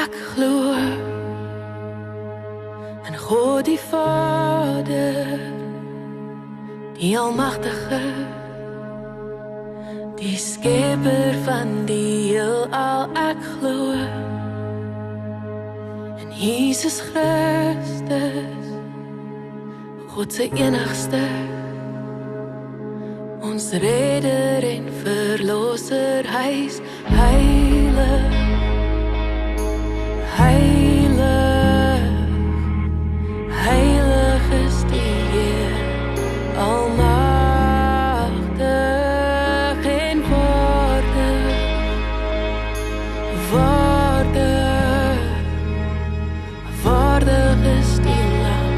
ek glo in God die Vader, die Almagtige, die Skepper van die heelal. Ek glo in Jesus Christus, God se enigste, ons Redder en Verlosser. Hy is heilig, heilig, heilig is die Heer, almagtig en waardig, waardig, waardig is die Lam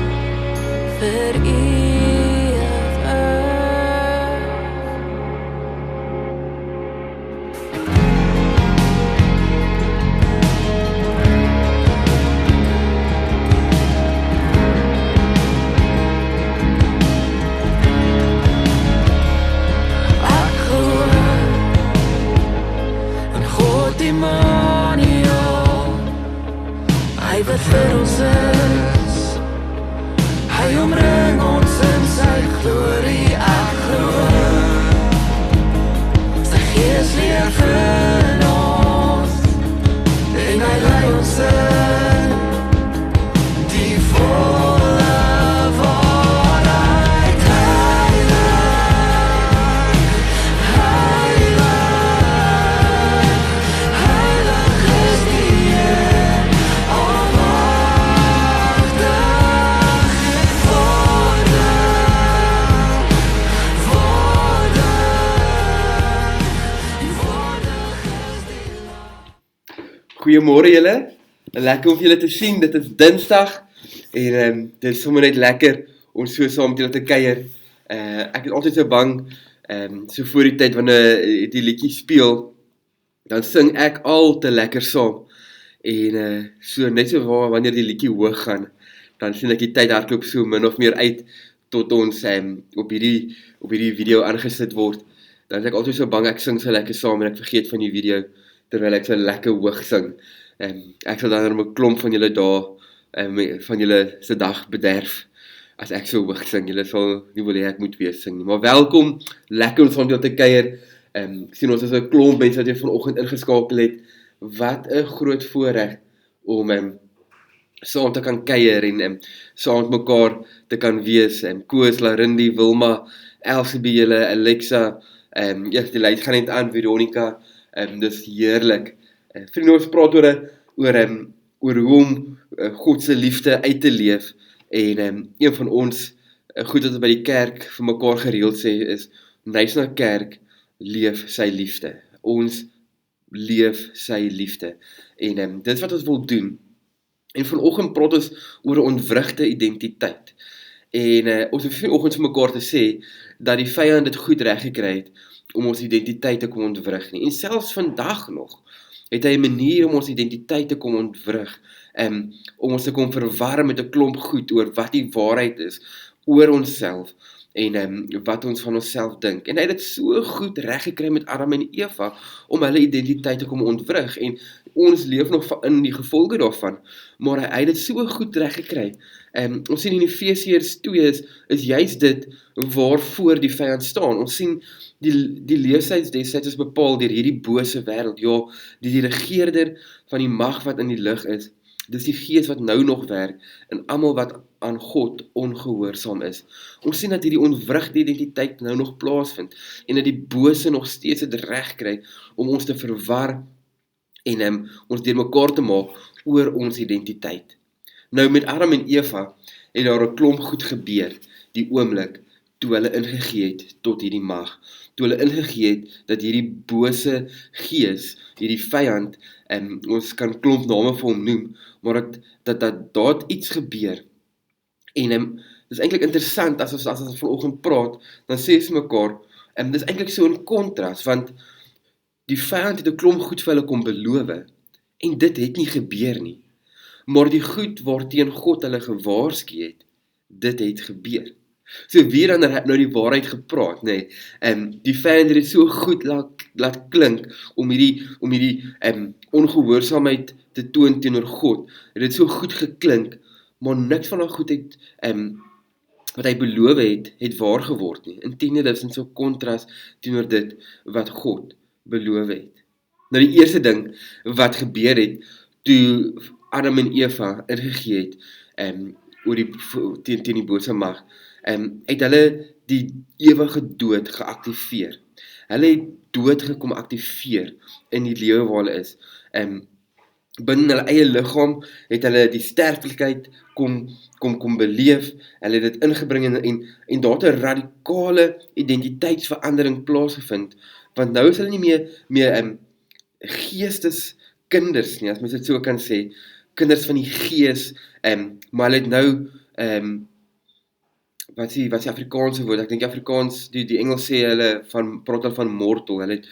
vir ewig. Immanuel, hy wat vir ons is, hy omring ons in sy glorie. Ek glo, sy Gees leef in ons, en hy lei ons in die volle waarheid. Goeiemôre julle, lekker om julle te sien. Dit is Dinsdag en dit is sommer net lekker om so saam met julle te kuier. Ek is altyd so bang, so voor die tyd wanneer die liedjie speel, dan sing ek al te lekker saam. En so net so wanneer die liedjie hoog gaan, dan sien ek die tyd hardloop so min of meer uit tot ons op hierdie video aangesit word. Dan is ek altyd so bang ek sing so lekker saam en ek vergeet van die video terwyl ek so lekker hoog sing. Ek sal dan 'n klomp van julle dae, van julle se dag bederf, as ek so hoog sing. Julle sal nie wil hê ek moet weer sing nie. Maar welkom, lekker om saam te kuier. Ek sien ons is 'n klomp mense wat jy vanoggend ingeskakel het. Wat 'n groot voorreg om saam te kan kuier en saam met mekaar te kan wees. Koos, Larindi, Wilma, Elsabie, julle, Alexa, die lys gaan net aan, Veronica. Dis heerlik. Vriende, ons praat oor hoe om God se liefde uit te leef. En een van ons goed wat by die kerk vir mekaar gereeld sê is, Knysna Kerk leef sy liefde. Ons leef sy liefde. En dit is wat ons wil doen. En vanoggend praat ons oor 'n ontwrigte identiteit. En ons het vanoggend vir mekaar te sê dat die vyand dit goed reg gekry het om ons identiteit te kom ontwrig nie. En selfs vandag nog het hy 'n manier om ons identiteit te kom ontwrig, om ons te kom verwar met 'n klomp goed oor wat die waarheid is oor onsself en wat ons van onsself dink. En hy het dit so goed reg gekry met Adam en Eva om hulle identiteit te kom ontwrig. En ons leef nog in die gevolge daarvan, maar hy het dit so goed reg gekry. Ons sien in Efesiërs 2 is juist dit waarvoor die vyand staan. Ons sien die leefstyl destyds is bepaal deur hierdie bose wêreld. Ja, die regeerder van die mag wat in die lig is. Dis die gees wat nou nog werk en almal wat aan God ongehoorsaam is. Ons sien dat hierdie ontwrigte identiteit nou nog plaasvind en dat die bose nog steeds dit reg kry om ons te verwar en ons deurmekaar te maak oor ons identiteit. Nou met Adam en Eva het daar 'n klomp goed gebeur die oomblik toe hulle ingegee het tot hierdie mag. Toe hulle ingegee het dat hierdie bose gees, hierdie vyand, ons kan klomp name vir hom noem, maar dat daar iets gebeur. En dit is eintlik interessant as ons vanoggend praat, dan sê ons mekaar, dis eintlik so 'n kontras, want die vyand het 'n klomp goed vir hulle kom beloof, en dit het nie gebeur nie. Maar die goed waarteen God hulle gewaarsku het, dit het gebeur. So weer dan nou die waarheid gepraat, nê. Die vyand het dit so goed laat laat klink om hierdie ongehoorsaamheid te toon teenoor God. Het dit so goed geklink, maar niks van daai goedheid wat hy beloof het waar geword nie. Inteendeel, dit is in so kontras teenoor dit wat God beloof het. Nou die eerste ding wat gebeur het, toe Adam en Eva ingegee het, oor teen die bose mag, het hulle die ewige dood geactiveer. Hulle het dood gekom activeer in die lewe waar hulle is. Binne hulle eie liggaam het hulle die sterflikheid kom beleef, hulle het dit ingebring en daar het 'n radikale identiteitsverandering plaasgevind, want nou is hulle nie meer geesteskinders nie, as mens dit so kan sê, kinders van die gees, maar hulle het nou, wat is die Afrikaanse woord, ek dink Afrikaans, die Engels sê hulle, praat hulle van mortal, hulle het,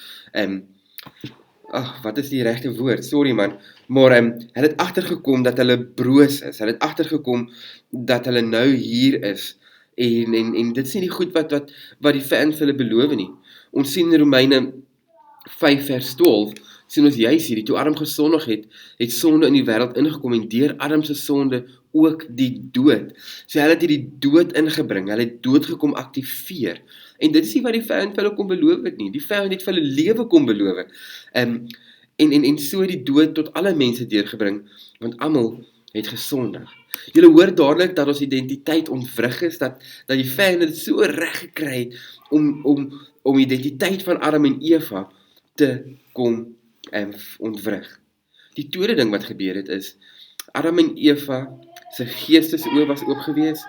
wat is die regte woord, sorry man, maar hulle het agtergekom dat hulle broos is, hulle het agtergekom dat hulle nou hier is, en dit is nie die goed wat die vyand vir hulle beloof nie. Ons sien in Romeine 5 vers 12, sien ons juis hierdie, toe Adam gesondig het sonde in die wêreld ingekom, en deur Adam se sonde ook die dood. So hulle het hierdie dood ingebring, hulle het dood gekom activeer, en dit is nie wat die vyand vir hulle kom beloof het nie, die vyand het vir hulle lewe kom beloof, en so die dood tot alle mense deurgebring, want almal het gesondig. Julle hoor dadelik dat ons identiteit ontwrig is, dat die vyand het so reg gekry het, om identiteit van Adam en Eva te kom ontwrig. Die tweede ding wat gebeur het is, Adam en Eva se geestesoë was oop gewees,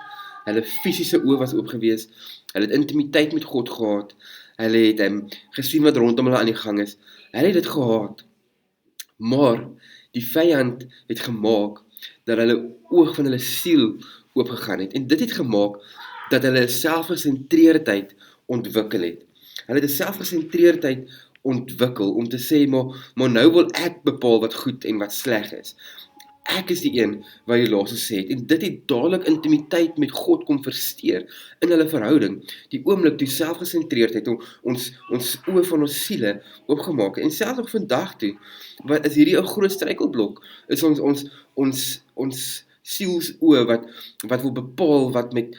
hulle fisiese oë was oop gewees, hulle het intimiteit met God gehad, hulle het gesien wat rondom hulle aan die gang is, hulle het dit gehad, maar die vyand het gemaak dat hulle oog van hulle siel oopgegaan het, en dit het gemaak dat hulle 'n selfgesentreerdheid ontwikkel het. Hulle het 'n selfgesentreerdheid ontwikkel om te sê, maar nou wil ek bepaal wat goed en wat sleg is. Ek is die een wat die laaste sê het, en dit het dadelik intimiteit met God kom versteur in hulle verhouding. Die oomblik toe selfgesentreerdheid ons oë van ons siele oopgemaak, en selfs nog vandag toe, wat is hierdie 'n groot struikelblok, is ons sielsoë wat wil bepaal, wat met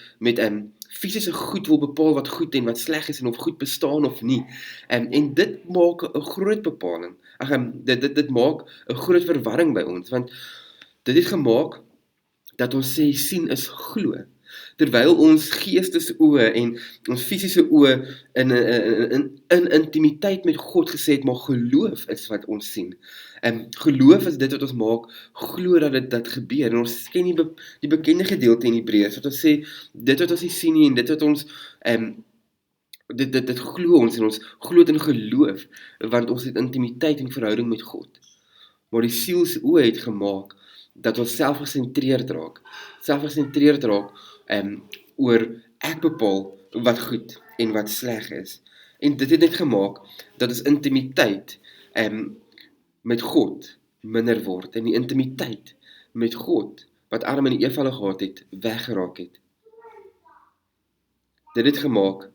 fisiese goed wil bepaal wat goed en wat sleg is, en of goed bestaan of nie, en dit maak 'n groot bepaling, dit maak 'n groot verwarring by ons, want dit het gemaak dat ons sê sien is glo, terwyl ons geestesoë en ons fisiese oë in intimiteit met God gesê het, maar geloof is wat ons sien. Geloof is dit wat ons maak, glo dat dit gebeur, en ons ken die bekende gedeelte in Hebreërs, wat ons sê, dit wat ons nie sien nie, en dit wat ons, dit glo ons, en ons glo in geloof, want ons het intimiteit en verhouding met God. Maar die sielsoë het gemaak, dat ons selfgesentreerd raak, oor ek bepaal wat goed en wat sleg is. En dit het net gemaak, dat ons intimiteit met God minder word, en die intimiteit met God, wat Adam en Eva gehad het, weggeraak het. Dit het gemaak,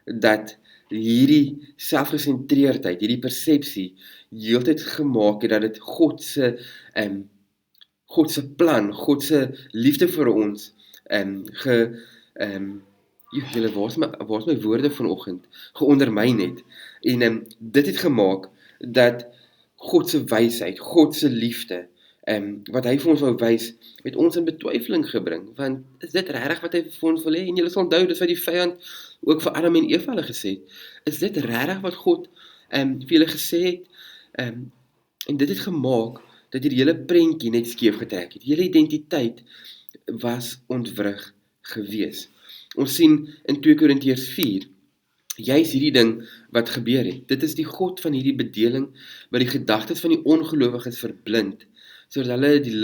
dat hierdie selfgesentreerdheid, hierdie persepsie, heeltyd gemaak het, dat dit God se plan, God se liefde vir ons, julle, waar is my woorde vanoggend, geondermyn het, en dit het gemaak, dat God se wysheid, God se liefde, wat hy vir ons wou wys, het ons in betwyfeling gebring, want is dit regtig wat hy vir ons wil hê? En julle sal onthou, dis wat die vyand ook vir Adam en Eva hulle gesê het, is dit regtig wat God vir julle gesê het? En dit het gemaak, dat die hele prentjie net skeef getrek het. Die hele identiteit was ontwrig gewees. Ons sien in 2 Korintiërs 4, juis hierdie ding wat gebeur het. Dit is die God van hierdie bedeling, wat die gedagtes van die ongelowiges verblind, sodat hulle die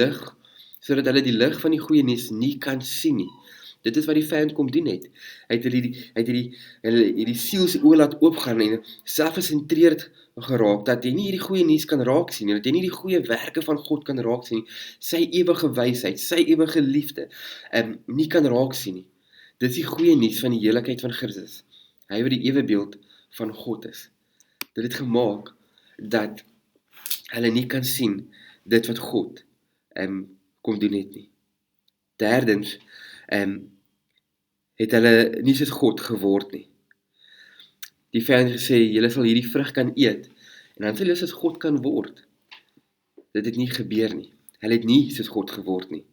lig van die goeie nuus nie kan sien nie. Dit is wat die vyand kom doen het. Hy het hierdie sielsoë laat oopgaan en selfgesentreerd geraak, dat jy nie hierdie goeie nuus kan raak sien, dat jy nie die goeie werke van God kan raak sien, sy ewige wysheid, sy ewige liefde, nie kan raak sien nie. Dit is die goeie nuus van die heiligheid van Christus. Hy wat die ewebeeld van God is. dit het gemaak dat hulle nie kan sien dit wat God kom doen het nie. Derdens, het hulle nie soos God geword nie. Die vyand gesê, julle sal hierdie vrug kan eet, en dan sal julle soos God kan word. Dit het nie gebeur nie. Hulle het nie soos God geword nie.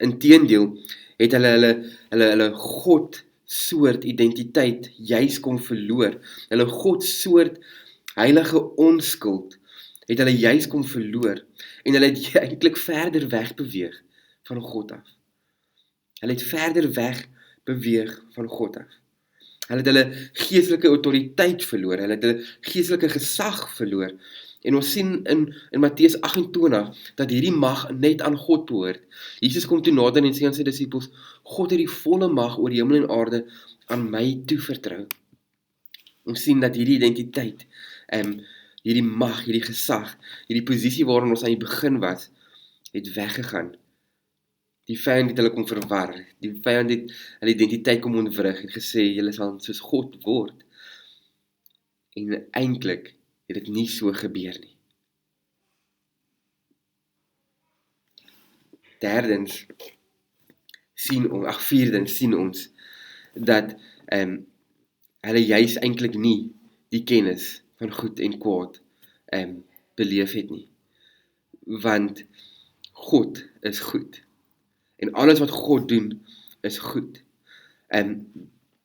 Inteendeel, het hulle God soort identiteit juis kom verloor. Hulle God soort heilige onskuld het hulle juis kom verloor, en hulle het eintlik verder weg beweeg van God af. Hulle het verder weg beweeg van God af. Hulle het hulle geestelike autoriteit verloor, hulle het hulle geestelike gesag verloor. En ons sien in Matteus 28 dat hierdie mag net aan God behoort. Jesus kom toe nader en sê aan sy disippels, God het die volle mag oor hemel en aarde aan my toevertrou. Ons sien dat hierdie identiteit, hierdie mag, hierdie gesag, hierdie posisie waarin ons aan die begin was, het weggegaan. Die vyand het hulle kom verwar, die vyand het hulle identiteit kom ontwrig en gesê, julle sal soos God word. En eintlik het dit nie so gebeur nie. Vierdens sien ons dat hulle juis eintlik nie die kennis van goed en kwaad beleef het nie. Want God is goed. En alles wat God doen is goed.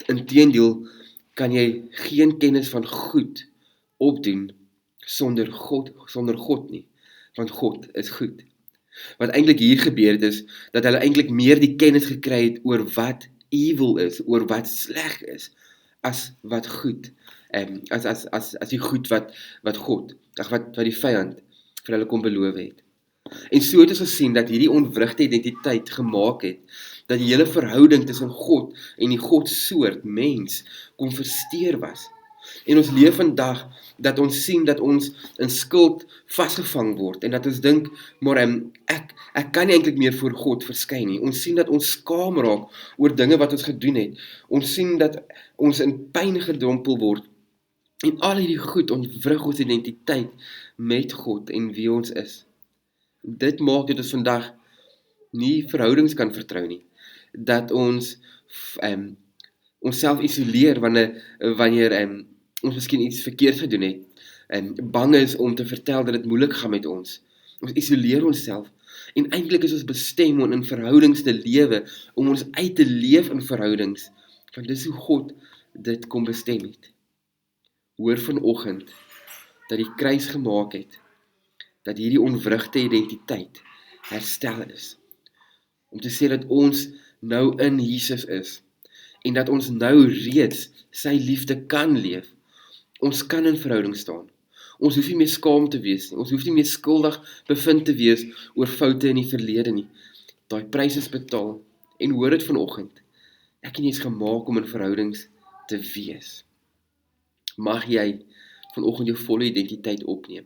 Inteendeel kan jy geen kennis van goed opdoen sonder God nie. Want God is goed. Wat eintlik hier gebeur het is, dat hulle eintlik meer die kennis gekry het oor wat evil is, oor wat sleg is, as wat goed, as die goed wat God, wat die vyand vir hulle kom beloof het. En so het ons gesien dat hierdie ontwrigte identiteit gemaak het, dat die hele verhouding tussen God en die Godsoort mens kon versteur was. En ons leef vandag dat ons sien dat ons in skuld vasgevang word en dat ons dink, maar ek kan nie eintlik meer voor God verskyn nie. Ons sien dat ons skaam raak oor dinge wat ons gedoen het. Ons sien dat ons in pyn gedompel word. En al hierdie goed ontwrig ons identiteit met God en wie ons is. Dit maak dat ons vandag nie verhoudings kan vertrou nie. Dat ons onsself isoleer wanneer ons miskien iets verkeerd gedoen het, bang is om te vertel dat dit moeilik gaan met ons. Ons isoleer onsself, en eintlik is ons bestem om in verhoudings te lewe, om ons uit te leef in verhoudings, want dis hoe God dit kom bestem het. Hoor vanoggend, dat die kruis gemaak het, dat hierdie ontwrigte identiteit herstel is. Om te sê dat ons nou in Jesus is, en dat ons nou reeds sy liefde kan leef. Ons kan in verhouding staan. Ons hoef nie meer skaam te wees nie. Ons hoef nie meer skuldig bevind te wees oor foute in die verlede nie. Daai prys is betaal. En hoor dit vanoggend. Ek en jy is gemaak om in verhoudings te wees. Mag jy vanoggend jou volle identiteit opneem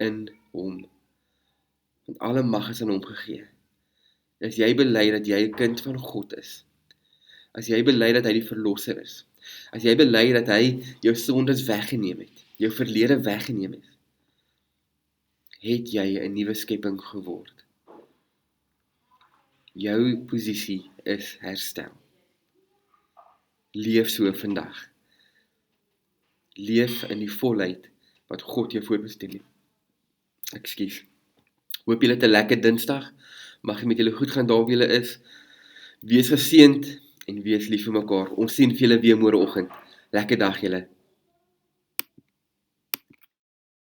in hom. Want alle mag is aan hom gegee. As jy bely dat jy 'n kind van God is, as jy bely dat hy die verlosser is, as jy bely dat hy jou sondes weggeneem het, jou verlede weggeneem het jy 'n nuwe skepping geword. Jou posisie is herstel. Leef so vandag. Leef in die volheid wat God jou voorbestem het. Ekskuus. Hoop julle het 'n lekker Dinsdag. Mag jy met julle goed gaan daar waar julle is. Wees geseënd en wees lief vir mekaar. Ons sien vir julle weer môreoggend. Lekker dag julle.